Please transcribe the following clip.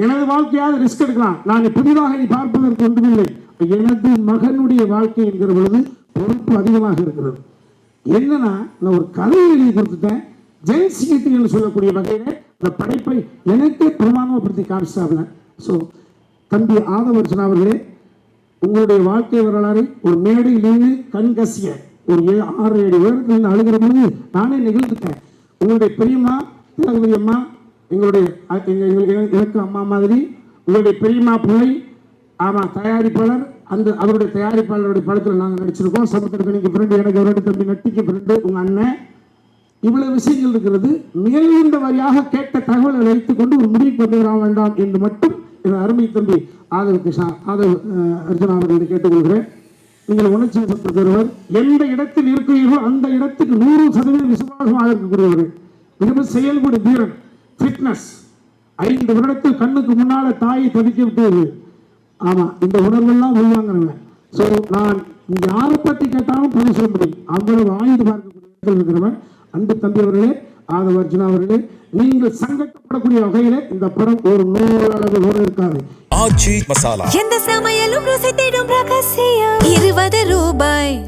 எனது வாழ்க்கையாவது ரிஸ்க் எடுக்கலாம், நான் புதிதாக நீ பார்ப்பதற்கு ஒன்றுமில்லை. எனது மகனுடைய வாழ்க்கை என்கிற பொழுது பொறுப்பு அதிகமாக இருக்கிறது. என்னன்னா நான் ஒரு கதை எழுதி கொடுத்துட்டேன், ஜெயிச்சிட்டு சொல்லக்கூடிய வகையில் இந்த படைப்பை எனக்கே பிரமாணப்படுத்தி காமிச்சாப்ல. ஸோ தம்பி ஆதவர்ஜனா அவர்களே, உங்களுடைய வாழ்க்கை வரலாறு ஒரு மேடையில் நின்று கண் கசிய ஒரு 6-7 உயரத்தில் அழுகிற பொழுது நானே நிகழ்ந்துட்டேன். உங்களுடைய பெரியம்மா திலகவதி அம்மா எங்களுடைய எனக்கு அம்மா மாதிரி, உங்களுடைய பெரியம்மா பிள்ளை ஆமாம் தயாரிப்பாளர், அந்த அவருடைய தயாரிப்பாளருடைய படத்தில் நாங்கள் நடிச்சிருக்கோம். சமுத்திரக்கணிக்கு ஃப்ரெண்டு, எனக்கு அவருடைய தம்பி நட்டிக்கு ஃப்ரெண்டு, உங்கள் அண்ணன், இவ்வளவு விஷயங்கள் இருக்கிறது. மேல்ந்த வழியாக கேட்ட தகவலை வைத்துக் கொண்டு ஒரு முடிவுக்கு வந்து வர வேண்டாம் என்று மட்டும் என் அருமை தம்பி ஆதவ் அர்ஜுனா அவர்களை கேட்டுக்கொள்கிறேன். நீங்கள் உணர்ச்சி வசப்படுகிறவர், எந்த இடத்தில் இருக்கிறீர்களோ அந்த இடத்துக்கு 100% விசுவாசமாக இருக்கக்கூடியவர்கள், மிகவும் செயல்படும் வீரன், ஃபிட்னஸ். 5 வருடத்தில் கண்ணுக்கு முன்னால தாயை தவிக்க விட்டது. ஆமா, இந்த உணர்வெல்லாம் உள்வாங்கிறவன். ஸோ நான் யாரை பற்றி கேட்டாலும் பதில் சொல்ல முடியும், அவ்வளவு ஆய்ந்து பார்க்கக்கூடிய இடத்தில் இருக்கிறவன். அன்பு தம்பி அவர்களே, ஆதவ அர்ஜுனா அவர்களே, நீங்கள் சங்கடப்படக்கூடிய வகையில இந்த படம் ஒரு 100 அளவு கூட இருக்காது. ஆச்சி மசாலா, எந்த சமையலும் ருசி தேடும் ரகசியம் 20 ரூபாய்.